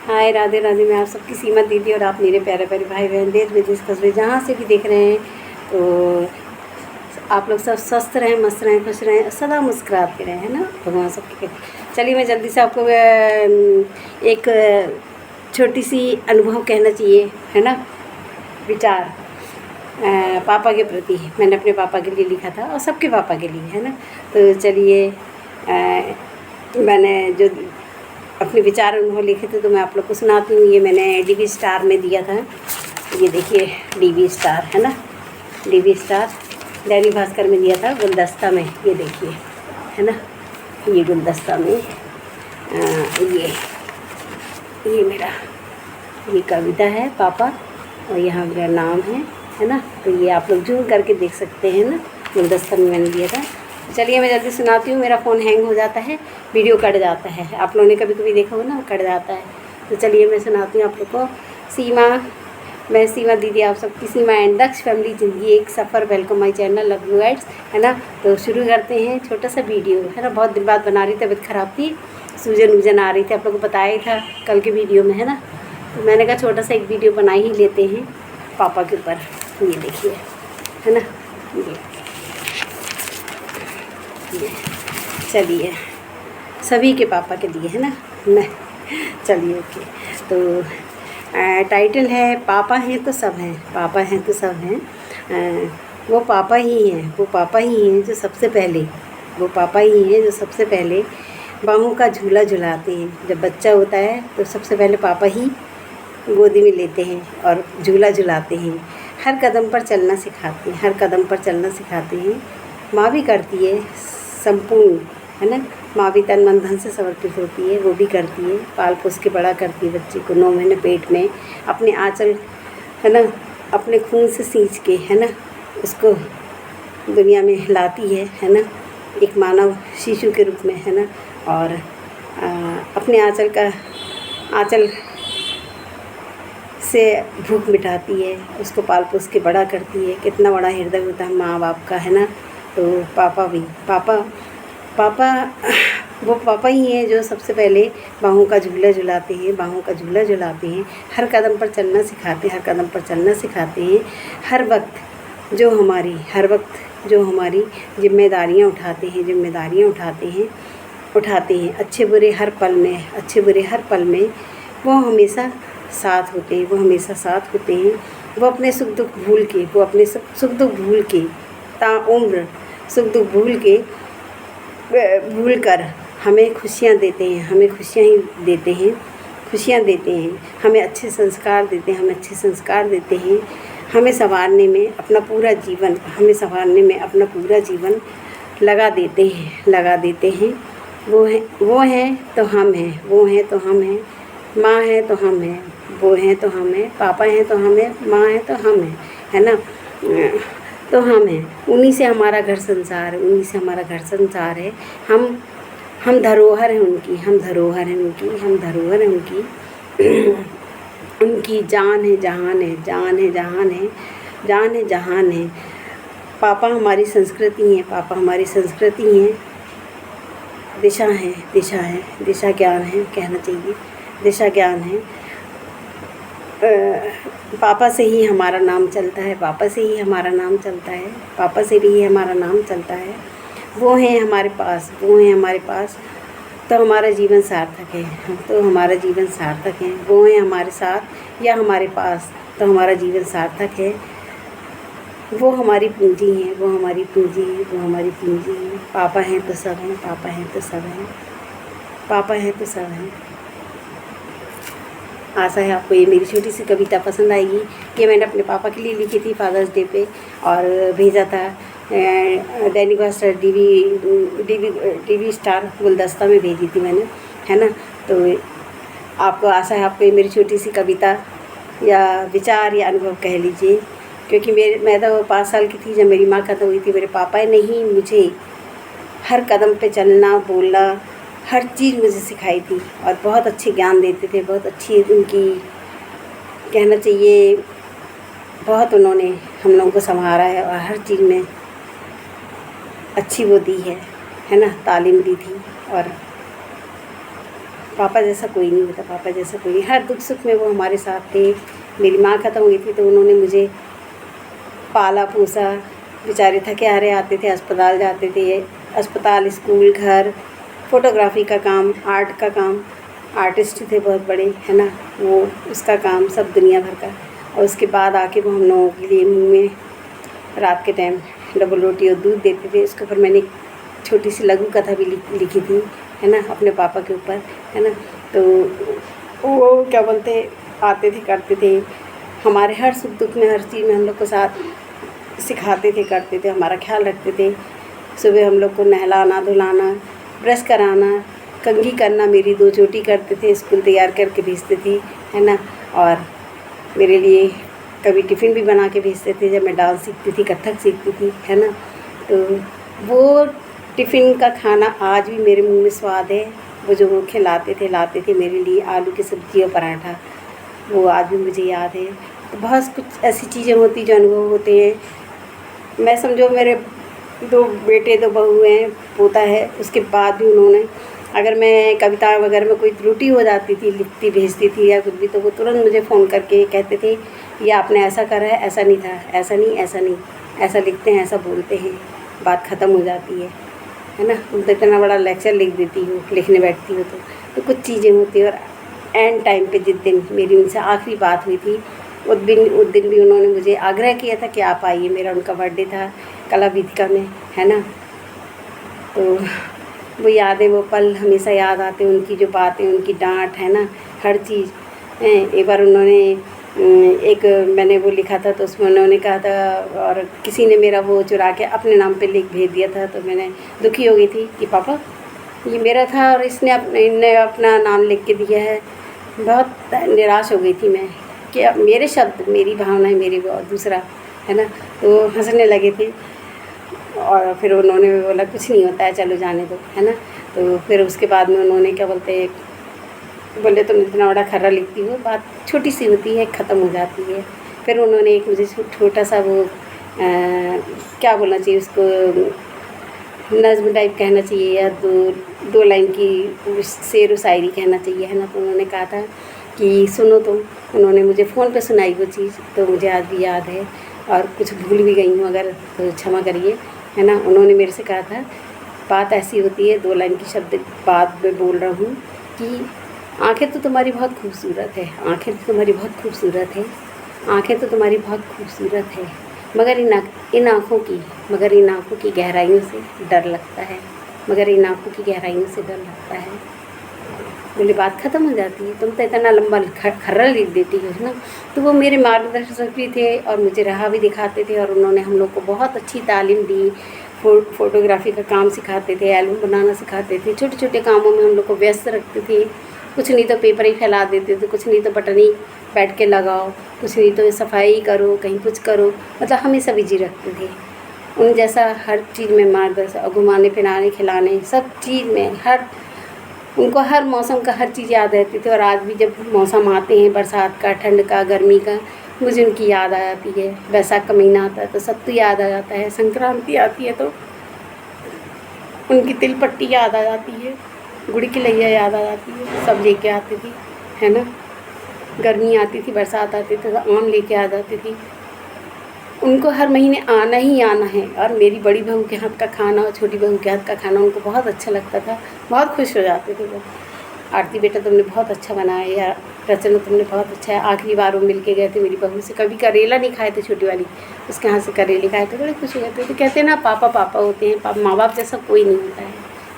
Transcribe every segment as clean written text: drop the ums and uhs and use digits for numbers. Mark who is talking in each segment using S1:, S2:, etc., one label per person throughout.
S1: हाय राधे राधे। मैं आप सबकी सीमा दीदी और आप मेरे प्यारे प्यारे भाई बहन देश विदेश कस्बे जहाँ से भी देख रहे हैं, तो आप लोग सब स्वस्थ रहें, मस्त रहें, खुश रहें, सदा मुस्कुराते रहें, है ना। भगवान सबके कहते। चलिए मैं जल्दी से आपको एक छोटी सी अनुभव कहना चाहिए, है ना, विचार पापा के प्रति। मैंने अपने पापा के लिए लिखा था और सबके पापा के लिए, है ना। तो चलिए मैंने जो अपने विचार अनुभव लिखे थे तो मैं आप लोग को सुनाती हूँ। ये मैंने डीवी स्टार में दिया था। ये देखिए डीवी स्टार, है ना, डीवी स्टार दैनिक भास्कर में दिया था गुलदस्ता में। ये देखिए, है ना, ये गुलदस्ता में ये मेरा ये कविता है पापा, और यहाँ मेरा नाम है ना। तो ये आप लोग जूम करके देख सकते हैं ना, गुलदस्ता में मैंने दिया था। चलिए मैं जल्दी सुनाती हूँ। मेरा फ़ोन हैंग हो जाता है, वीडियो कट जाता है। आप लोगों ने कभी कभी देखा हो ना, कट जाता है। तो चलिए मैं सुनाती हूँ आप लोग को। मैं सीमा दीदी, आप सबकी सीमा एंड दक्ष फैमिली ज़िंदगी एक सफ़र। Welcome my channel love you एड्स, है ना। तो शुरू करते हैं छोटा सा वीडियो, है ना। बहुत दिन बाद बना रही, तबीयत ख़राब थी, सूजन वूजन आ रही थी, आप लोग को बताया ही था कल के वीडियो में, है ना। तो मैंने कहा छोटा सा एक वीडियो बना ही लेते हैं पापा के ऊपर। ये देखिए, है ना, ये चलिए सभी के पापा के लिए, है ना। मैं चलिए ओके। तो टाइटल है पापा हैं तो सब हैं, पापा हैं तो सब हैं। वो पापा ही हैं, वो पापा ही हैं जो सबसे पहले, वो पापा ही हैं जो सबसे पहले बाहों का झूला झुलाते हैं। जब बच्चा होता है तो सबसे पहले पापा ही गोदी में लेते हैं और झूला झुलाते हैं। हर कदम पर चलना सिखाते हैं, हर कदम पर चलना सिखाते हैं। माँ भी करती है संपूर्ण, है ना। माँ भी तन मन धन से समर्पित होती है, वो भी करती है, पाल पोस के बड़ा करती है बच्चे को 9 महीने पेट में अपने आंचल, है ना, अपने खून से सींच के, है ना, उसको दुनिया में लाती है ना, एक मानव शिशु के रूप में, है ना। और अपने आंचल से भूख मिटाती है, उसको पाल पोस के बड़ा करती है। कितना बड़ा हृदय होता है माँ बाप का, है ना। तो पापा वो पापा ही हैं जो सबसे पहले बाहों का झूला झुलाते हैं, बाहों का झूला झुलाते हैं। हर कदम पर चलना सिखाते हैं, हर कदम पर चलना सिखाते हैं। हर वक्त जो हमारी जिम्मेदारियाँ उठाते हैं अच्छे बुरे हर पल में वो हमेशा साथ होते हैं, वो अपने सुख दुख भूल के ताउम्र सुख दुख भूल कर हमें खुशियाँ देते हैं, हमें अच्छे संस्कार देते हैं, हमें संवारने में अपना पूरा जीवन लगा देते हैं। वो हैं तो हम हैं, माँ है तो हम हैं, वो हैं तो हम हैं, पापा हैं तो हम हैं, माँ है तो हम हैं, है ना। तो हम हैं, उन्हीं से हमारा घर संसार है। हम धरोहर हैं उनकी, उनकी जान है जहान है। पापा हमारी संस्कृति हैं, दिशा ज्ञान है, कहना चाहिए दिशा ज्ञान है। पापा से ही हमारा नाम चलता है, पापा से भी हमारा नाम चलता है। वो हैं हमारे पास तो हमारा जीवन सार्थक है, वो हैं हमारे साथ या हमारे पास तो हमारा जीवन सार्थक है। वो हमारी पूंजी हैं, पापा हैं तो सब हैं। आशा है आपको ये मेरी छोटी सी कविता पसंद आएगी। ये मैंने अपने पापा के लिए लिखी थी फादर्स डे पे, और भेजा था दैनिक भास्कर डीवी स्टार गुलदस्ता में भेजी थी मैंने, है ना। तो आपको आशा है आपको ये मेरी छोटी सी कविता या विचार या अनुभव कह लीजिए, क्योंकि मैं तो 5 साल की थी जब मेरी माँ खत्म हुई थी। मेरे पापा ने ही मुझे हर कदम पे चलना, बोलना, हर चीज़ मुझे सिखाई थी, और बहुत अच्छे ज्ञान देते थे, बहुत अच्छी उनकी, कहना चाहिए, बहुत उन्होंने हम लोगों को संभाला है और हर चीज़ में अच्छी वो दी है ना, तालीम दी थी। और पापा जैसा कोई नहीं होता, पापा जैसा कोई नहीं। हर दुख सुख में वो हमारे साथ थे। मेरी माँ ख़त्म हुई थी तो उन्होंने मुझे पाला पोसा। बेचारे थके हारे आते थे, अस्पताल जाते थे, अस्पताल, स्कूल, घर, फ़ोटोग्राफ़ी का काम, आर्ट का काम, आर्टिस्ट थे बहुत बड़े, है ना, वो उसका काम सब दुनिया भर का। और उसके बाद आके वो हम लोगों के लिए मुँह में रात के टाइम डबल रोटी और दूध देते थे। उसके ऊपर मैंने एक छोटी सी लघु कथा भी लिखी थी, है ना, अपने पापा के ऊपर, है ना। तो वो क्या बोलते, आते थे, करते थे, हमारे हर सुख दुख में, हर चीज़ में हम लोग को साथ सिखाते थे, करते थे, हमारा ख्याल रखते थे। सुबह हम लोग को नहलाना धुलाना, ब्रश कराना, कंघी करना, मेरी 2 चोटी करते थे, स्कूल तैयार करके भेजती थी, है ना। और मेरे लिए कभी टिफ़िन भी बना के भेजते थे जब मैं डांस सीखती थी, कथक सीखती थी, है ना। तो वो टिफ़िन का खाना आज भी मेरे मुंह में स्वाद है। वो जो वो खिलाते थे, लाते थे मेरे लिए आलू की सब्ज़ी और पराठा, वो आज भी मुझे याद है। तो बहुत कुछ ऐसी चीज़ें होती जो अनुभव होते हैं। मैं समझो मेरे 2 बेटे 2 बहू हैं, पोता है, उसके बाद भी उन्होंने, अगर मैं कविता वगैरह में कोई त्रुटि हो जाती थी, लिखती भेजती थी या कुछ भी, तो वो तुरंत मुझे फ़ोन करके कहते थे, ये आपने ऐसा करा है, ऐसा नहीं था, ऐसा नहीं, ऐसा नहीं, ऐसा लिखते हैं, ऐसा बोलते हैं, बात ख़त्म हो जाती है ना। उनको इतना बड़ा लेक्चर लिख देती हूँ, लिखने बैठती हूँ तो कुछ चीज़ें होती हैं। और एंड टाइम पे जिस दिन मेरी उनसे आखिरी बात हुई थी, उस दिन भी उन्होंने मुझे आग्रह किया था कि आप आइए। मेरा उनका बर्थडे था कला वेदिका में, है ना। तो वो यादें, वो पल हमेशा याद आते हैं, उनकी जो बातें, उनकी डांट, है ना, हर चीज़। एक बार उन्होंने एक मैंने वो लिखा था तो उसमें उन्होंने कहा था, और किसी ने मेरा वो चुरा के अपने नाम पे लिख भेज दिया था, तो मैंने दुखी हो गई थी कि पापा ये मेरा था और इनने अपना नाम लिख के दिया है। बहुत निराश हो गई थी मैं कि अब मेरे शब्द, मेरी भावनाएं, मेरी वो दूसरा, है ना। तो हंसने लगे थे और फिर उन्होंने बोला कुछ नहीं होता है, चलो जाने दो, है ना। तो फिर उसके बाद में उन्होंने क्या बोलते, बोले तुम इतना बड़ा खर्रा लिखती हो, बात छोटी सी होती है, ख़त्म हो जाती है। फिर उन्होंने एक मुझे छोटा सा वो क्या बोलना चाहिए उसको, नज़्म टाइप कहना चाहिए या 2 लाइन की शेर व शायरी कहना चाहिए, है ना। तो उन्होंने कहा था कि सुनो तुम, उन्होंने मुझे फ़ोन पे सुनाई वो चीज़, तो मुझे आज भी याद है और कुछ भूल भी गई हूँ अगर, तो क्षमा करिए, है ना। उन्होंने मेरे से कहा था, बात ऐसी होती है, 2 लाइन की शब्द बाद में बोल रहा हूँ कि आँखें तो तुम्हारी बहुत खूबसूरत है, आँखें तो तुम्हारी बहुत खूबसूरत है, आँखें तो तुम्हारी बहुत खूबसूरत है, मगर इन आँखों की गहराइयों से डर लगता है, मगर इन आँखों की गहराइयों से डर लगता है। बोले बात ख़त्म हो जाती है, तुम तो इतना लंबा खर्रा लिख देती हो, है ना। तो वो मेरे मार्गदर्शक भी थे और मुझे राह भी दिखाते थे, और उन्होंने हम लोग को बहुत अच्छी तालीम दी। फ़ोटोग्राफ़ी का काम सिखाते थे, एल्बम बनाना सिखाते थे, छोटे छोटे कामों में हम लोग को व्यस्त रखते थे। कुछ नहीं तो पेपर ही फैला देते थे, कुछ नहीं तो बटन ही बैठ के लगाओ, कुछ नहीं तो सफाई करो, कहीं कुछ करो, मतलब हमेशा बिजी रखते थे। उन जैसा हर चीज़ में मार्गदर्शन, घुमाने फिराने खिलाने सब चीज़ में, उनको हर मौसम का हर चीज़ याद रहती थी। और आज भी जब मौसम आते हैं, बरसात का, ठंड का, गर्मी का, मुझे उनकी याद आ जाती है। बैसाख का महीना आता है तो सत्तू याद आ जाता है, संक्रांति आती है तो उनकी तिल पट्टी याद आ जाती है, गुड़ की लैया याद आ जाती है, सब लेके आती थी, है ना। गर्मी आती थी, बरसात आती थी तो आम लेके आ जाती थी। उनको हर महीने आना ही आना है। और मेरी बड़ी बहू के हाथ का खाना और छोटी बहू के हाथ का खाना उनको बहुत अच्छा लगता था, बहुत खुश हो जाते थे वो। आरती बेटा तुमने बहुत अच्छा बनाया, या रचना तुमने बहुत अच्छा है। आखिरी बार वो मिल के गए थे मेरी बहू से, कभी करेला नहीं खाए थे छोटी वाली, उसके हाथ से करेले खाए थे, बड़े खुश हो जाते थे। कहते हैं ना पापा पापा होते हैं, माँ बाप जैसा कोई नहीं होता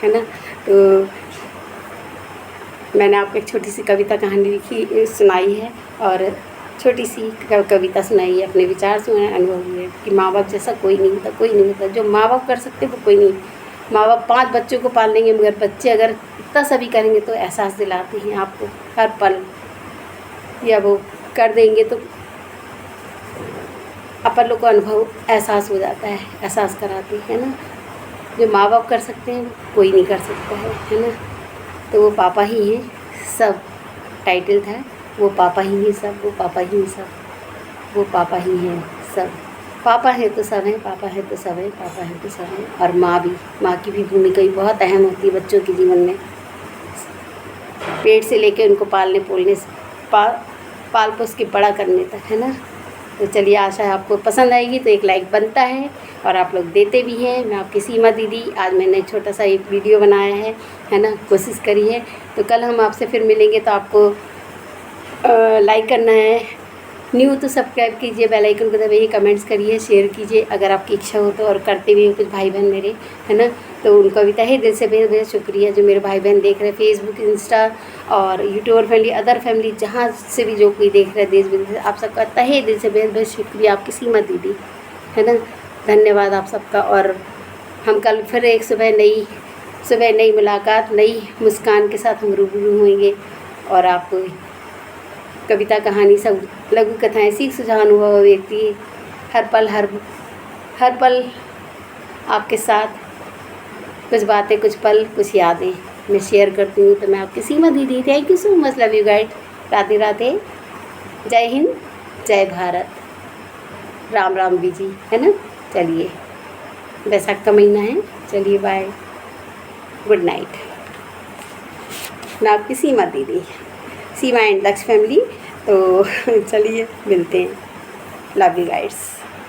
S1: है ना। तो मैंने आपको एक छोटी सी कविता कहानी लिखी सुनाई है, और छोटी सी कविता सुनाई है, अपने विचार सुनाए, अनुभव हुए कि माँ बाप जैसा कोई नहीं होता, कोई नहीं होता। जो माँ बाप कर सकते वो कोई नहीं। माँ बाप 5 बच्चों को पाल लेंगे, मगर बच्चे अगर इतना सभी करेंगे तो एहसास दिलाते हैं आपको हर पल, या वो कर देंगे तो अपन लोग को अनुभव एहसास हो जाता है, एहसास कराते हैं ना। जो माँ बाप कर सकते हैं कोई नहीं कर सकता है ना। तो वो पापा ही हैं सब, टाइटल था, वो पापा ही हैं सब, वो पापा ही हैं सब, वो पापा ही हैं सब। पापा है तो सब हैं, पापा है तो सब है, पापा है तो सब है। और माँ भी, माँ की भी भूमिका ही बहुत अहम होती है बच्चों के जीवन में। पेट से लेके उनको पालने पोलने पाल पोस के बड़ा करने तक, है ना। तो चलिए, आशा है आपको पसंद आएगी। तो एक लाइक बनता है और आप लोग देते भी हैं। मैं आपकी सीमा दीदी, आज मैंने छोटा सा एक वीडियो बनाया है ना, कोशिश करी है। तो कल हम आपसे फिर मिलेंगे। तो आपको लाइक करना है, न्यू तो सब्सक्राइब कीजिए, बेल आइकन को दबाइए, कमेंट्स करिए, शेयर कीजिए अगर आपकी इच्छा हो तो। और करते भी हैं कुछ भाई बहन मेरे, है ना। तो उनका भी तहे दिल से बेहद बेहद शुक्रिया जो मेरे भाई बहन देख रहे हैं फेसबुक, इंस्टा और यूट्यूब फैमिली, अदर फैमिली, जहाँ से भी जो कोई देख रहा है देश विदेश से, आप सबका तहे दिल से बेहद बेहद शुक्रिया। आपकी सीमा दीदी, है ना, धन्यवाद आप सबका। और हम कल फिर एक सुबह नई मुलाकात, नई मुस्कान के साथ हम रूबरू होंगे। और आपको कविता, कहानी, सब लघु कथाएं, सीख सुझाव, अनुभव, व्यक्ति, हर पल आपके साथ कुछ बातें, कुछ पल, कुछ यादें मैं शेयर करती हूँ। तो मैं आपकी सीमा दीदी, thank you so much, love you guide, Radhe Radhe, जय हिंद, जय भारत, राम राम बीजी, है ना। चलिए, बैसाख का महीना है, चलिए बाय, गुड नाइट। मैं आपकी सीमा दीदी, सीमा एंड दक्ष फैमिली। तो चलिए मिलते हैं, लव यू गाइड्स।